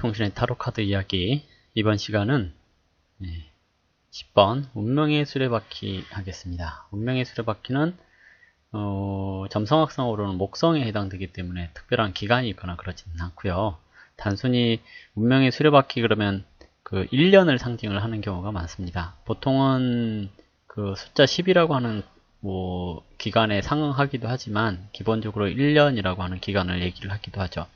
통신의 타로 카드 이야기. 이번 시간은 10번 운명의 수레바퀴 하겠습니다. 운명의 수레바퀴는 점성학상으로는 목성에 해당되기 때문에 특별한 기간이 있거나 그러지는 않고요. 단순히 운명의 수레바퀴 그러면 그 1년을 상징을 하는 경우가 많습니다. 보통은 그 숫자 10이라고 하는 기간에 상응하기도 하지만 기본적으로 1년이라고 하는 기간을 얘기를 하기도 하죠.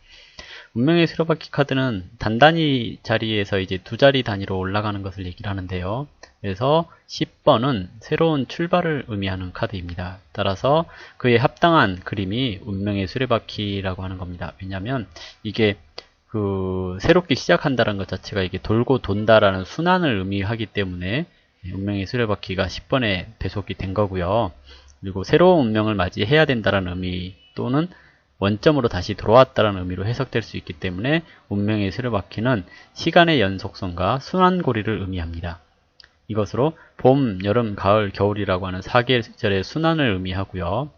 운명의 수레바퀴 카드는 단단히 자리에서 이제 두 자리 단위로 올라가는 것을 얘기를 하는데요. 그래서 10번은 새로운 출발을 의미하는 카드입니다. 따라서 그에 합당한 그림이 운명의 수레바퀴라고 하는 겁니다. 왜냐하면 이게 새롭게 시작한다는 것 자체가 이게 돌고 돈다라는 순환을 의미하기 때문에 운명의 수레바퀴가 10번에 배속이 된 거고요. 그리고 새로운 운명을 맞이해야 된다는 의미 또는 원점으로 다시 돌아왔다는 의미로 해석될 수 있기 때문에 운명의 수레바퀴는 시간의 연속성과 순환고리를 의미합니다. 이것으로 봄, 여름, 가을, 겨울이라고 하는 4계절의 순환을 의미하고요.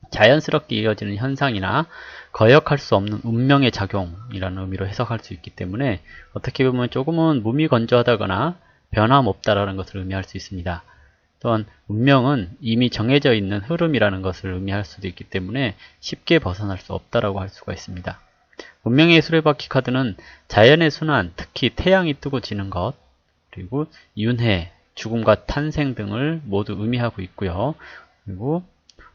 자연스럽게 이어지는 현상이나 거역할 수 없는 운명의 작용이라는 의미로 해석할 수 있기 때문에 어떻게 보면 조금은 무미건조하다거나 변함없다라는 것을 의미할 수 있습니다. 또한 운명은 이미 정해져 있는 흐름이라는 것을 의미할 수도 있기 때문에 쉽게 벗어날 수 없다라고 할 수가 있습니다. 운명의 수레바퀴 카드는 자연의 순환, 특히 태양이 뜨고 지는 것, 그리고 윤회, 죽음과 탄생 등을 모두 의미하고 있고요. 그리고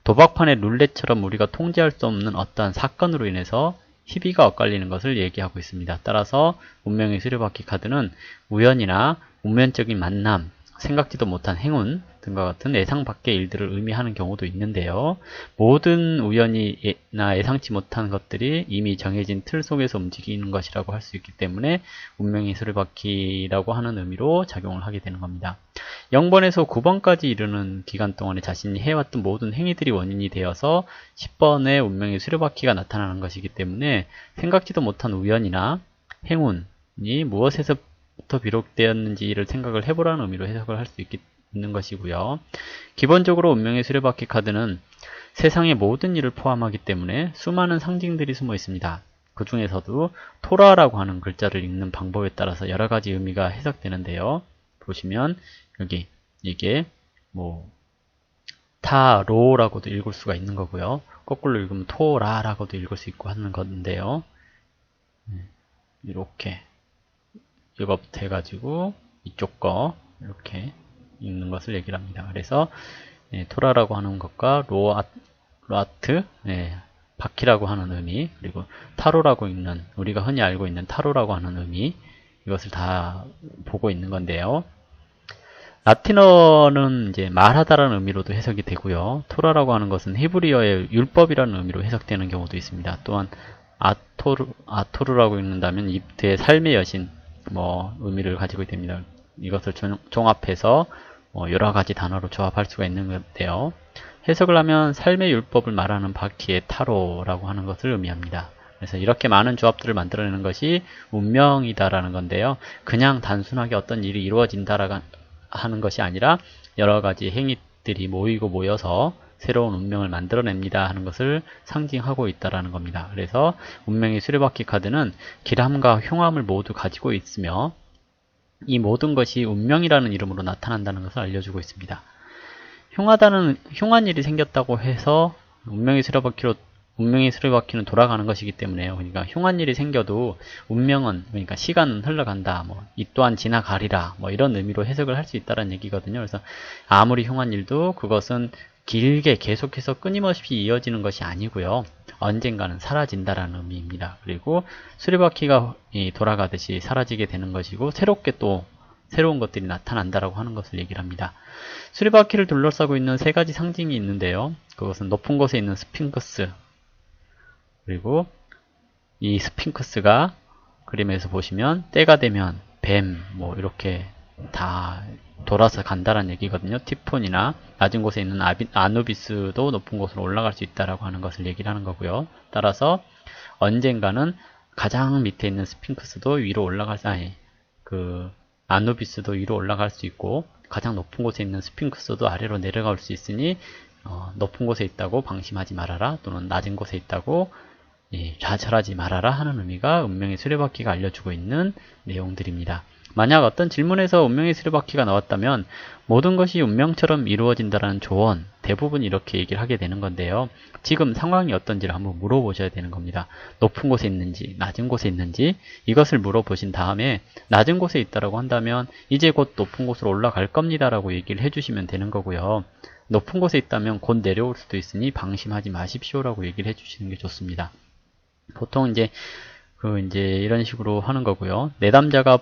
도박판의 룰렛처럼 우리가 통제할 수 없는 어떠한 사건으로 인해서 희비가 엇갈리는 것을 얘기하고 있습니다. 따라서 운명의 수레바퀴 카드는 우연이나 운명적인 만남, 생각지도 못한 행운 등과 같은 예상 밖의 일들을 의미하는 경우도 있는데요. 모든 우연이나 예상치 못한 것들이 이미 정해진 틀 속에서 움직이는 것이라고 할 수 있기 때문에 운명의 수레바퀴라고 하는 의미로 작용을 하게 되는 겁니다. 0번에서 9번까지 이르는 기간 동안에 자신이 해왔던 모든 행위들이 원인이 되어서 10번의 운명의 수레바퀴가 나타나는 것이기 때문에 생각지도 못한 우연이나 행운이 무엇에서부터 비롯되었는지를 생각을 해보라는 의미로 해석을 할 수 있는 것이고요. 기본적으로 운명의 수레바퀴 카드는 세상의 모든 일을 포함하기 때문에 수많은 상징들이 숨어 있습니다. 그 중에서도 토라라고 하는 글자를 읽는 방법에 따라서 여러 가지 의미가 해석되는데요. 보시면 여기 이게 타로라고도 읽을 수가 있는 거고요. 거꾸로 읽으면 토라라고도 읽을 수 있고 하는 건데요. 이렇게 이거부터 해가지고 이쪽 거 이렇게 읽는 것을 얘기를 합니다. 그래서 토라라고 하는 것과 로아트, 바퀴라고 하는 의미, 그리고 타로라고 읽는, 우리가 흔히 알고 있는 타로라고 하는 의미, 이것을 다 보고 있는 건데요. 라틴어는 이제 말하다라는 의미로도 해석이 되고요. 토라라고 하는 것은 히브리어의 율법이라는 의미로 해석되는 경우도 있습니다. 또한 아토르라고 읽는다면 이집트의 삶의 여신 의미를 가지고 됩니다. 이것을 종합해서 여러 가지 단어로 조합할 수가 있는 건데요. 해석을 하면 삶의 율법을 말하는 바퀴의 타로라고 하는 것을 의미합니다. 그래서 이렇게 많은 조합들을 만들어내는 것이 운명이다라는 건데요. 그냥 단순하게 어떤 일이 이루어진다라고 하는 것이 아니라 여러 가지 행위들이 모이고 모여서 새로운 운명을 만들어냅니다 하는 것을 상징하고 있다라는 겁니다. 그래서 운명의 수레바퀴 카드는 길함과 흉함을 모두 가지고 있으며 이 모든 것이 운명이라는 이름으로 나타난다는 것을 알려주고 있습니다. 흉한 일이 생겼다고 해서 운명의 수레바퀴는 돌아가는 것이기 때문에요. 그러니까 흉한 일이 생겨도 운명은, 그러니까 시간은 흘러간다, 이 또한 지나가리라, 이런 의미로 해석을 할 수 있다는 얘기거든요. 그래서 아무리 흉한 일도 그것은 길게 계속해서 끊임없이 이어지는 것이 아니고요. 언젠가는 사라진다라는 의미입니다. 그리고 수레바퀴가 돌아가듯이 사라지게 되는 것이고 새롭게 또 새로운 것들이 나타난다라고 하는 것을 얘기를 합니다. 수레바퀴를 둘러싸고 있는 세 가지 상징이 있는데요. 그것은 높은 곳에 있는 스핑크스, 그리고 이 스핑크스가 그림에서 보시면 때가 되면 뱀 이렇게 다 돌아서 간다는 얘기거든요. 티폰이나 낮은 곳에 있는 아누비스도 높은 곳으로 올라갈 수 있다라고 하는 것을 얘기를 하는 거고요. 따라서 언젠가는 가장 밑에 있는 스핑크스도 위로 올라갈 아누비스도 위로 올라갈 수 있고 가장 높은 곳에 있는 스핑크스도 아래로 내려갈 수 있으니 높은 곳에 있다고 방심하지 말아라, 또는 낮은 곳에 있다고 좌절하지 말아라 하는 의미가 운명의 수레바퀴가 알려주고 있는 내용들입니다. 만약 어떤 질문에서 운명의 수레바퀴가 나왔다면 모든 것이 운명처럼 이루어진다는 조언, 대부분 이렇게 얘기를 하게 되는 건데요. 지금 상황이 어떤지를 한번 물어보셔야 되는 겁니다. 높은 곳에 있는지 낮은 곳에 있는지 이것을 물어보신 다음에 낮은 곳에 있다라고 한다면 이제 곧 높은 곳으로 올라갈 겁니다 라고 얘기를 해주시면 되는 거고요. 높은 곳에 있다면 곧 내려올 수도 있으니 방심하지 마십시오 라고 얘기를 해주시는 게 좋습니다. 보통 이제 이런 식으로 하는 거고요. 내담자가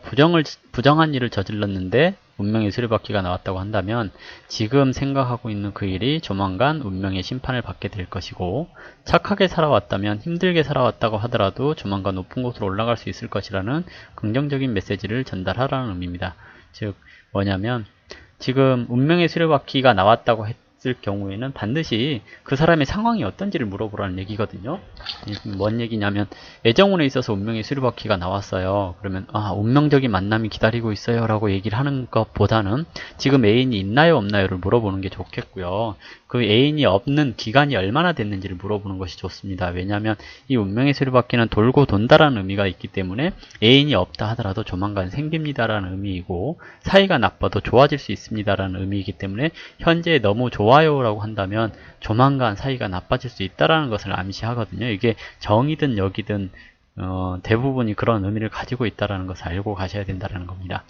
부정한 일을 저질렀는데 운명의 수레바퀴가 나왔다고 한다면 지금 생각하고 있는 그 일이 조만간 운명의 심판을 받게 될 것이고, 착하게 살아왔다면 힘들게 살아왔다고 하더라도 조만간 높은 곳으로 올라갈 수 있을 것이라는 긍정적인 메시지를 전달하라는 의미입니다. 즉 뭐냐면 지금 운명의 수레바퀴가 나왔다고 했을 경우에는 반드시 그 사람의 상황이 어떤지를 물어보라는 얘기거든요. 뭔 얘기냐면 애정운에 있어서 운명의 수레바퀴가 나왔어요. 그러면 운명적인 만남이 기다리고 있어요 라고 얘기를 하는 것보다는 지금 애인이 있나요 없나요를 물어보는 게 좋겠고요. 그 애인이 없는 기간이 얼마나 됐는지를 물어보는 것이 좋습니다. 왜냐하면 이 운명의 수레바퀴는 돌고 돈다라는 의미가 있기 때문에 애인이 없다 하더라도 조만간 생깁니다라는 의미이고, 사이가 나빠도 좋아질 수 있습니다라는 의미이기 때문에 현재 너무 좋아요 라고 한다면 조만간 사이가 나빠질 수 있다라는 것을 암시하거든요. 이게 정이든 역이든 대부분이 그런 의미를 가지고 있다는 것을 알고 가셔야 된다는 겁니다.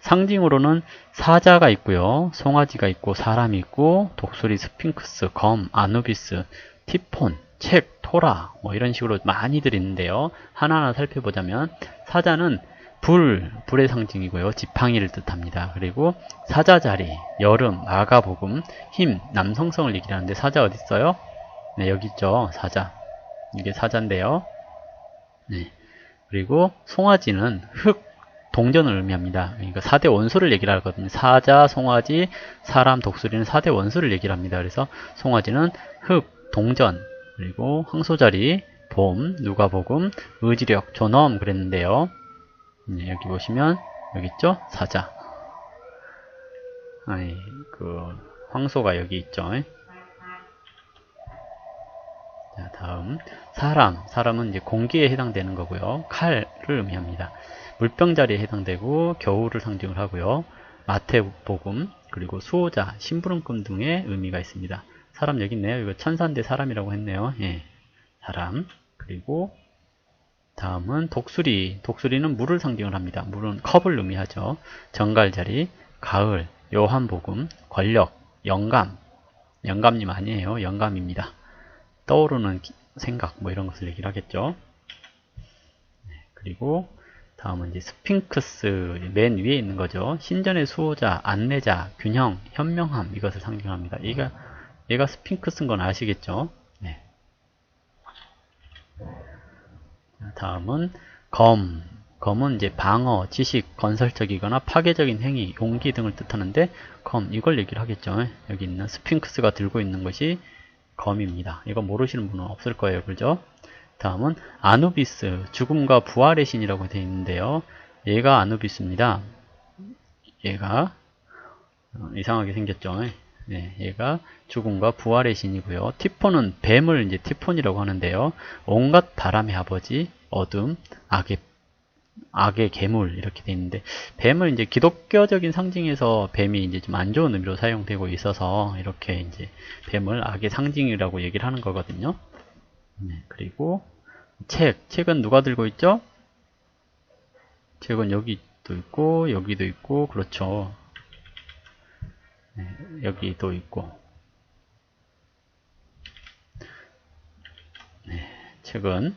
상징으로는 사자가 있고요, 송아지가 있고 사람이 있고 독수리, 스핑크스, 검, 아누비스, 티폰, 책, 토라 이런 식으로 많이들 있는데요. 하나하나 살펴보자면 사자는 불의 상징이고요. 지팡이를 뜻합니다. 그리고 사자자리, 여름, 마가복음, 힘, 남성성을 얘기하는데 사자 어디 있어요? 네, 여기 있죠. 사자. 이게 사자인데요. 네. 그리고 송아지는 흙, 동전을 의미합니다. 그러니까 4대 원소를 얘기를 하거든요. 사자, 송아지, 사람, 독수리는 4대 원소를 얘기를 합니다. 그래서 송아지는 흙, 동전, 그리고 황소자리, 봄, 누가복음, 의지력, 존엄 그랬는데요. 네, 여기 보시면 여기 있죠? 사자. 황소가 여기 있죠. 자, 다음 사람은 이제 공기에 해당되는 거고요. 칼을 의미합니다. 물병자리에 해당되고 겨울을 상징을 하고요. 마태복음, 그리고 수호자, 심부름꾼 등의 의미가 있습니다. 사람 여기 있네요. 이거 천사인데 사람이라고 했네요. 예, 사람. 그리고 다음은 독수리는 물을 상징을 합니다. 물은 컵을 의미하죠. 정갈자리, 가을, 요한복음, 권력, 영감님 아니에요. 영감입니다. 떠오르는 생각 이런 것을 얘기를 하겠죠. 그리고 다음은 이제 스핑크스, 맨 위에 있는 거죠. 신전의 수호자, 안내자, 균형, 현명함 이것을 상징합니다. 얘가 스핑크스인 건 아시겠죠? 네. 다음은 검은 이제 방어, 지식, 건설적이거나 파괴적인 행위, 용기 등을 뜻하는데 이걸 얘기를 하겠죠. 여기 있는 스핑크스가 들고 있는 것이 검입니다. 이거 모르시는 분은 없을 거예요. 그죠? 다음은 아누비스, 죽음과 부활의 신이라고 되어 있는데요. 얘가 아누비스입니다. 얘가 이상하게 생겼죠. 네, 얘가 죽음과 부활의 신이고요. 티폰은 뱀을 이제 티폰이라고 하는데요. 온갖 바람의 아버지, 어둠, 악의 괴물 이렇게 되어 있는데, 뱀을 이제 기독교적인 상징에서 뱀이 이제 좀 안 좋은 의미로 사용되고 있어서 이렇게 이제 뱀을 악의 상징이라고 얘기를 하는 거거든요. 네, 그리고 책은 누가 들고 있죠? 책은 여기도 있고 여기도 있고 그렇죠. 네, 여기도 있고. 네, 책은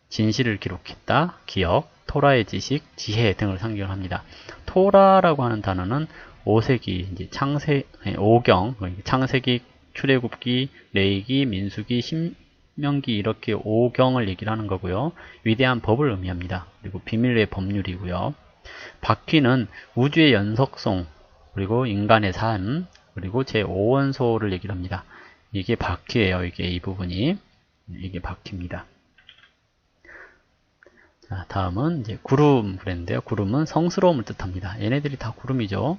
진실을 기록했다, 기억, 토라의 지식, 지혜 등을 상징합니다. 토라라고 하는 단어는 5세기 이제 오경, 창세기, 출애굽기, 레위기, 민수기, 신명기 이렇게 5경을 얘기를 하는 거고요. 위대한 법을 의미합니다. 그리고 비밀의 법률이고요. 바퀴는 우주의 연속성, 그리고 인간의 삶, 그리고 제5원소를 얘기를 합니다. 이게 바퀴예요. 이 부분이. 이게 바퀴입니다. 자, 다음은 이제 구름 그랬는데요. 구름은 성스러움을 뜻합니다. 얘네들이 다 구름이죠.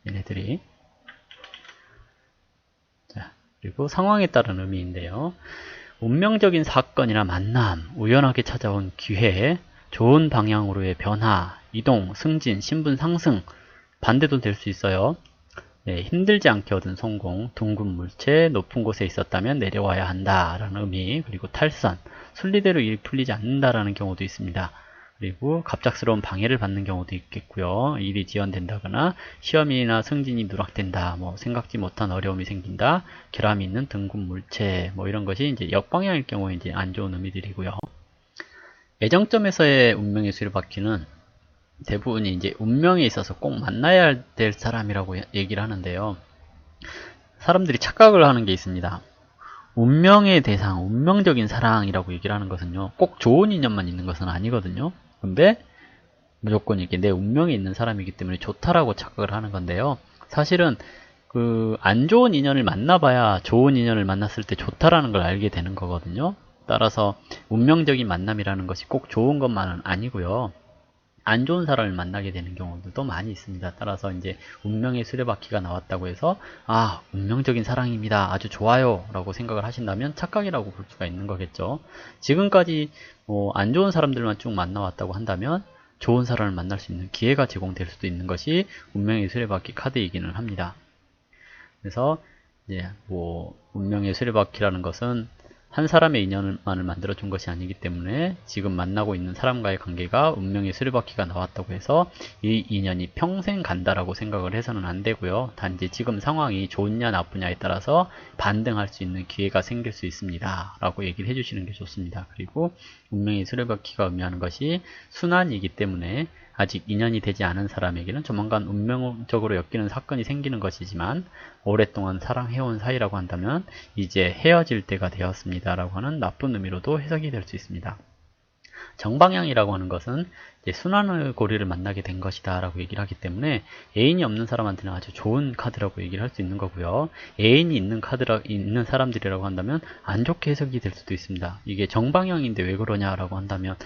얘네들이. 자, 그리고 상황에 따른 의미인데요. 운명적인 사건이나 만남, 우연하게 찾아온 기회, 좋은 방향으로의 변화, 이동, 승진, 신분 상승, 반대도 될 수 있어요. 네, 힘들지 않게 얻은 성공, 둥근 물체, 높은 곳에 있었다면 내려와야 한다라는 의미, 그리고 탈선, 순리대로 일이 풀리지 않는다라는 경우도 있습니다. 그리고 갑작스러운 방해를 받는 경우도 있겠고요. 일이 지연된다거나 시험이나 승진이 누락된다, 뭐 생각지 못한 어려움이 생긴다, 결함이 있는 둥근 물체, 뭐 이런 것이 이제 역방향일 경우에 이제 안 좋은 의미들이고요. 예정점에서의 운명의 수레바퀴는 대부분이 이제 운명에 있어서 꼭 만나야 될 사람이라고 얘기를 하는데요. 사람들이 착각을 하는 게 있습니다. 운명의 대상, 운명적인 사랑이라고 얘기를 하는 것은요, 꼭 좋은 인연만 있는 것은 아니거든요. 근데 무조건 이게 내 운명에 있는 사람이기 때문에 좋다라고 착각을 하는 건데요. 사실은 그 안 좋은 인연을 만나봐야 좋은 인연을 만났을 때 좋다라는 걸 알게 되는 거거든요. 따라서 운명적인 만남이라는 것이 꼭 좋은 것만은 아니고요. 안 좋은 사람을 만나게 되는 경우도 많이 있습니다. 따라서 이제 운명의 수레바퀴가 나왔다고 해서 아, 운명적인 사랑입니다. 아주 좋아요 라고 생각을 하신다면 착각이라고 볼 수가 있는 거겠죠. 지금까지 뭐 안 좋은 사람들만 쭉 만나왔다고 한다면 좋은 사람을 만날 수 있는 기회가 제공될 수도 있는 것이 운명의 수레바퀴 카드이기는 합니다. 그래서 이제 뭐 운명의 수레바퀴라는 것은 한 사람의 인연만을 만들어준 것이 아니기 때문에 지금 만나고 있는 사람과의 관계가 운명의 수레바퀴가 나왔다고 해서 이 인연이 평생 간다라고 생각을 해서는 안 되고요. 단지 지금 상황이 좋으냐 나쁘냐에 따라서 반등할 수 있는 기회가 생길 수 있습니다. 라고 얘기를 해주시는 게 좋습니다. 그리고 운명의 수레바퀴가 의미하는 것이 순환이기 때문에 아직 인연이 되지 않은 사람에게는 조만간 운명적으로 엮이는 사건이 생기는 것이지만 오랫동안 사랑해온 사이라고 한다면 이제 헤어질 때가 되었습니다 라고 하는 나쁜 의미로도 해석이 될 수 있습니다. 정방향이라고 하는 것은 이제 순환의 고리를 만나게 된 것이다 라고 얘기를 하기 때문에 애인이 없는 사람한테는 아주 좋은 카드라고 얘기를 할 수 있는 거고요. 애인이 있는 사람들이라고 한다면 안 좋게 해석이 될 수도 있습니다. 이게 정방향인데 왜 그러냐라고 한다면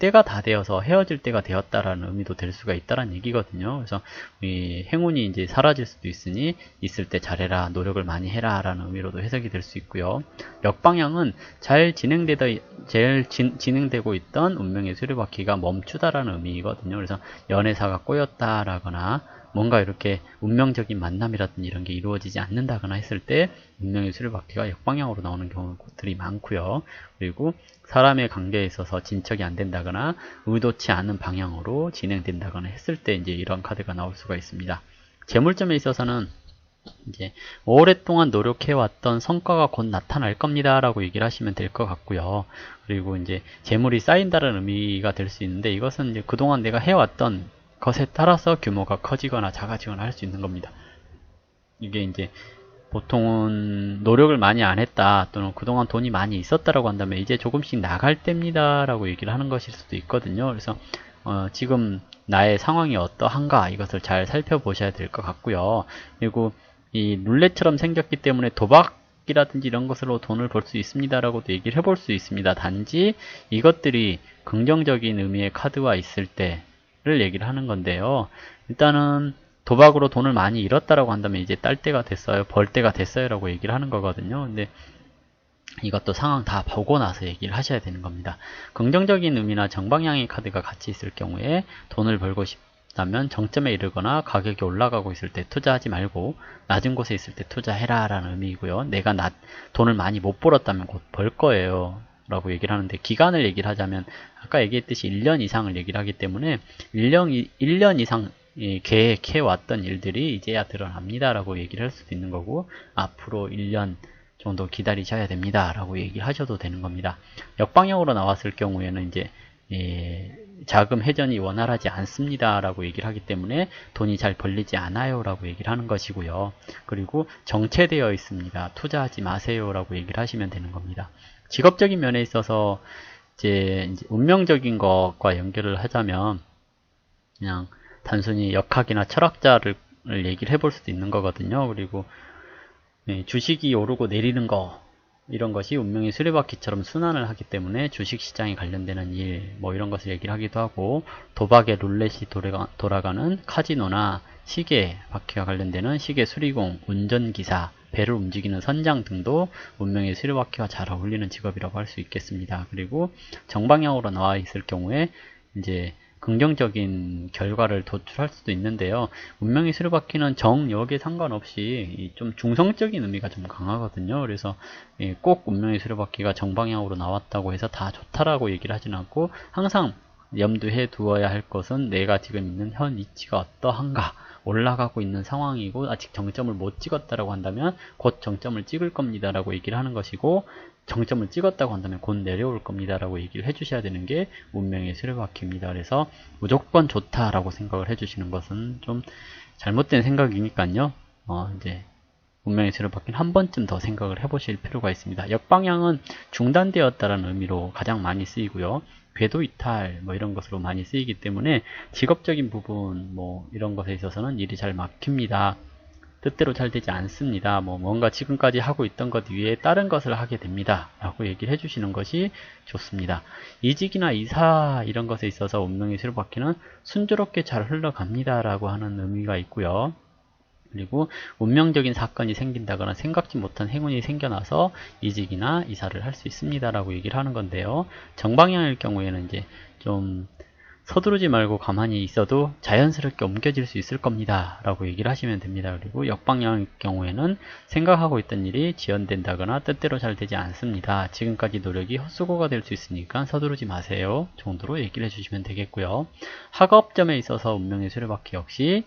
때가 다 되어서 헤어질 때가 되었다라는 의미도 될 수가 있다라는 얘기거든요. 그래서 이 행운이 이제 사라질 수도 있으니 있을 때 잘해라, 노력을 많이 해라 라는 의미로도 해석이 될 수 있고요. 역방향은 잘 진행되고 있던 운명의 수레바퀴가 멈추다라는 의미거든요. 그래서 연애사가 꼬였다라거나 뭔가 이렇게 운명적인 만남이라든지 이런 게 이루어지지 않는다거나 했을 때 운명의 수레바퀴가 역방향으로 나오는 경우들이 많고요. 그리고 사람의 관계에 있어서 진척이 안 된다거나 의도치 않은 방향으로 진행된다거나 했을 때 이제 이런 카드가 나올 수가 있습니다. 재물점에 있어서는 이제 오랫동안 노력해왔던 성과가 곧 나타날 겁니다 라고 얘기를 하시면 될 것 같고요. 그리고 이제 재물이 쌓인다는 의미가 될 수 있는데 이것은 이제 그동안 내가 해왔던 것에 따라서 규모가 커지거나 작아지거나 할 수 있는 겁니다. 이게 이제 보통은 노력을 많이 안 했다 또는 그동안 돈이 많이 있었다라고 한다면 이제 조금씩 나갈 때입니다 라고 얘기를 하는 것일 수도 있거든요. 그래서 지금 나의 상황이 어떠한가 이것을 잘 살펴보셔야 될 것 같고요. 그리고 이 룰렛처럼 생겼기 때문에 도박이라든지 이런 것으로 돈을 벌 수 있습니다 라고도 얘기를 해볼 수 있습니다. 단지 이것들이 긍정적인 의미의 카드와 있을 때를 얘기를 하는 건데요. 일단은 도박으로 돈을 많이 잃었다라고 한다면 이제 딸 때가 됐어요, 벌 때가 됐어요 라고 얘기를 하는 거거든요. 근데 이것도 상황 다 보고 나서 얘기를 하셔야 되는 겁니다. 긍정적인 의미나 정방향의 카드가 같이 있을 경우에 돈을 벌고 싶다면 정점에 이르거나 가격이 올라가고 있을 때 투자하지 말고 낮은 곳에 있을 때 투자해라 라는 의미이고요. 내가 돈을 많이 못 벌었다면 곧 벌 거예요 라고 얘기를 하는데, 기간을 얘기를 하자면 아까 얘기했듯이 1년 이상을 얘기를 하기 때문에 1년 이상 계획해왔던 일들이 이제야 드러납니다 라고 얘기를 할 수도 있는 거고, 앞으로 1년 정도 기다리셔야 됩니다 라고 얘기하셔도 되는 겁니다. 역방향으로 나왔을 경우에는 이제 자금 회전이 원활하지 않습니다 라고 얘기를 하기 때문에 돈이 잘 벌리지 않아요 라고 얘기를 하는 것이고요. 그리고 정체되어 있습니다, 투자하지 마세요 라고 얘기를 하시면 되는 겁니다. 직업적인 면에 있어서 이제 운명적인 것과 연결을 하자면 그냥 단순히 역학이나 철학자를 얘기를 해볼 수도 있는 거거든요. 그리고 주식이 오르고 내리는 거, 이런 것이 운명의 수레바퀴처럼 순환을 하기 때문에 주식시장에 관련되는 일, 뭐 이런 것을 얘기를 하기도 하고, 도박의 룰렛이 돌아가는 카지노나 시계 바퀴와 관련되는 시계 수리공, 운전기사, 배를 움직이는 선장 등도 운명의 수레바퀴와 잘 어울리는 직업이라고 할 수 있겠습니다. 그리고 정방향으로 나와 있을 경우에 이제 긍정적인 결과를 도출할 수도 있는데요. 운명의 수레바퀴는 정역에 상관없이 좀 중성적인 의미가 좀 강하거든요. 그래서 꼭 운명의 수레바퀴가 정방향으로 나왔다고 해서 다 좋다라고 얘기를 하진 않고, 항상 염두해 두어야 할 것은 내가 지금 있는 현 위치가 어떠한가, 올라가고 있는 상황이고 아직 정점을 못 찍었다라고 한다면 곧 정점을 찍을 겁니다 라고 얘기를 하는 것이고, 정점을 찍었다고 한다면 곧 내려올 겁니다 라고 얘기를 해주셔야 되는 게 운명의 수레바퀴입니다. 그래서 무조건 좋다라고 생각을 해주시는 것은 좀 잘못된 생각이니까요. 이제 운명의 수레바퀴는 한 번쯤 더 생각을 해보실 필요가 있습니다. 역방향은 중단되었다라는 의미로 가장 많이 쓰이고요. 궤도 이탈 뭐 이런 것으로 많이 쓰이기 때문에 직업적인 부분 뭐 이런 것에 있어서는 일이 잘 막힙니다. 뜻대로 잘 되지 않습니다. 뭔가 지금까지 하고 있던 것 위에 다른 것을 하게 됩니다 라고 얘기를 해주시는 것이 좋습니다. 이직이나 이사 이런 것에 있어서 운명의 수레바퀴는 순조롭게 잘 흘러갑니다 라고 하는 의미가 있고요. 그리고 운명적인 사건이 생긴다거나 생각지 못한 행운이 생겨나서 이직이나 이사를 할 수 있습니다 라고 얘기를 하는 건데요. 정방향일 경우에는 이제 좀 서두르지 말고 가만히 있어도 자연스럽게 옮겨질 수 있을 겁니다 라고 얘기를 하시면 됩니다. 그리고 역방향일 경우에는 생각하고 있던 일이 지연된다거나 뜻대로 잘 되지 않습니다. 지금까지 노력이 헛수고가 될 수 있으니까 서두르지 마세요 정도로 얘기를 해주시면 되겠고요. 학업점에 있어서 운명의 수레바퀴 역시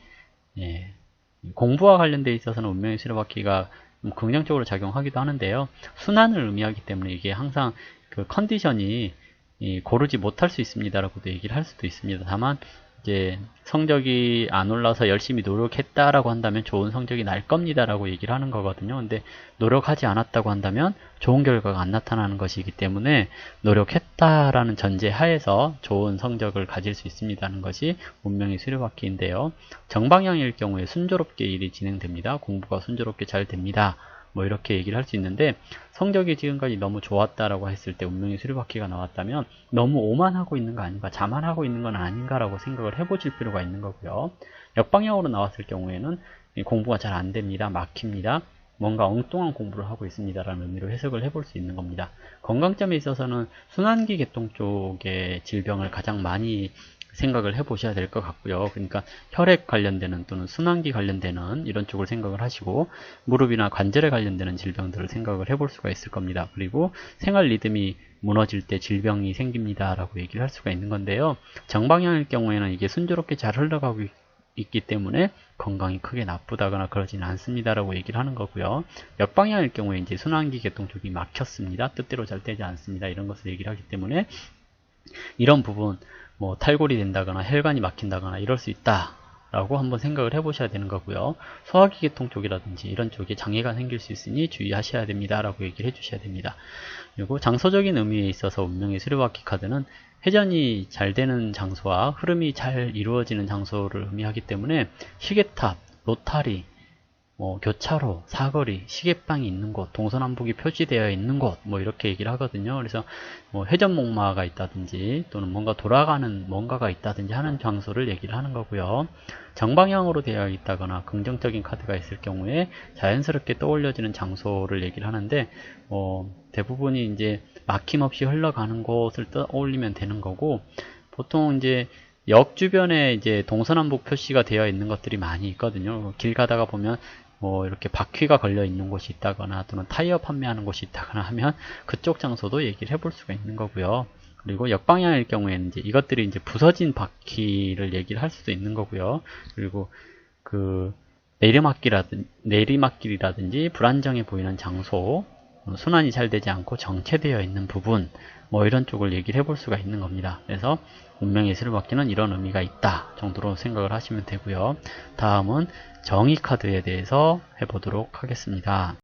공부와 관련돼 있어서는 운명의 수레바퀴가 긍정적으로 작용하기도 하는데요. 순환을 의미하기 때문에 이게 항상 그 컨디션이 고르지 못할 수 있습니다라고도 얘기를 할 수도 있습니다. 다만 이제 성적이 안 올라서 열심히 노력했다라고 한다면 좋은 성적이 날 겁니다라고 얘기를 하는 거거든요. 근데 노력하지 않았다고 한다면 좋은 결과가 안 나타나는 것이기 때문에 노력했다라는 전제 하에서 좋은 성적을 가질 수 있습니다는 것이 운명의 수레바퀴인데요. 정방향일 경우에 순조롭게 일이 진행됩니다. 공부가 순조롭게 잘 됩니다. 뭐 이렇게 얘기를 할 수 있는데, 성적이 지금까지 너무 좋았다라고 했을 때 운명의 수레바퀴가 나왔다면 너무 오만하고 있는 거 아닌가, 자만하고 있는 건 아닌가라고 생각을 해보실 필요가 있는 거고요. 역방향으로 나왔을 경우에는 공부가 잘 안 됩니다, 막힙니다, 뭔가 엉뚱한 공부를 하고 있습니다 라는 의미로 해석을 해볼 수 있는 겁니다. 건강점에 있어서는 순환기 계통 쪽의 질병을 가장 많이 생각을 해 보셔야 될 것 같고요. 그러니까 혈액 관련되는 또는 순환기 관련되는 이런 쪽을 생각을 하시고, 무릎이나 관절에 관련되는 질병들을 생각을 해볼 수가 있을 겁니다. 그리고 생활 리듬이 무너질 때 질병이 생깁니다 라고 얘기를 할 수가 있는 건데요. 정방향일 경우에는 이게 순조롭게 잘 흘러가고 있기 때문에 건강이 크게 나쁘다거나 그러지는 않습니다 라고 얘기를 하는 거고요. 역방향일 경우에 이제 순환기 계통 쪽이 막혔습니다, 뜻대로 잘 되지 않습니다, 이런 것을 얘기를 하기 때문에 이런 부분, 탈골이 된다거나 혈관이 막힌다거나 이럴 수 있다 라고 한번 생각을 해 보셔야 되는 거고요. 소화기 계통 쪽이라든지 이런 쪽에 장애가 생길 수 있으니 주의하셔야 됩니다 라고 얘기를 해 주셔야 됩니다. 그리고 장소적인 의미에 있어서 운명의 수레바퀴 카드는 회전이 잘 되는 장소와 흐름이 잘 이루어지는 장소를 의미하기 때문에 시계탑, 로타리, 교차로, 사거리, 시계방이 있는 곳, 동서남북이 표시되어 있는 곳, 이렇게 얘기를 하거든요. 그래서 회전목마가 있다든지 또는 뭔가 돌아가는 뭔가가 있다든지 하는 장소를 얘기를 하는 거고요. 정방향으로 되어 있다거나 긍정적인 카드가 있을 경우에 자연스럽게 떠올려지는 장소를 얘기를 하는데, 대부분이 이제 막힘없이 흘러가는 곳을 떠올리면 되는 거고, 보통 이제 역 주변에 이제 동서남북 표시가 되어 있는 것들이 많이 있거든요. 길 가다가 보면 이렇게 바퀴가 걸려 있는 곳이 있다거나 또는 타이어 판매하는 곳이 있다거나 하면 그쪽 장소도 얘기를 해볼 수가 있는 거고요. 그리고 역방향일 경우에는 이제 이것들이 이제 부서진 바퀴를 얘기를 할 수도 있는 거고요. 그리고 그 내리막길이라든지 불안정해 보이는 장소, 순환이 잘 되지 않고 정체되어 있는 부분, 이런 쪽을 얘기를 해볼 수가 있는 겁니다. 그래서 운명의 수레바퀴는 이런 의미가 있다 정도로 생각을 하시면 되고요. 다음은 정의 카드에 대해서 해보도록 하겠습니다.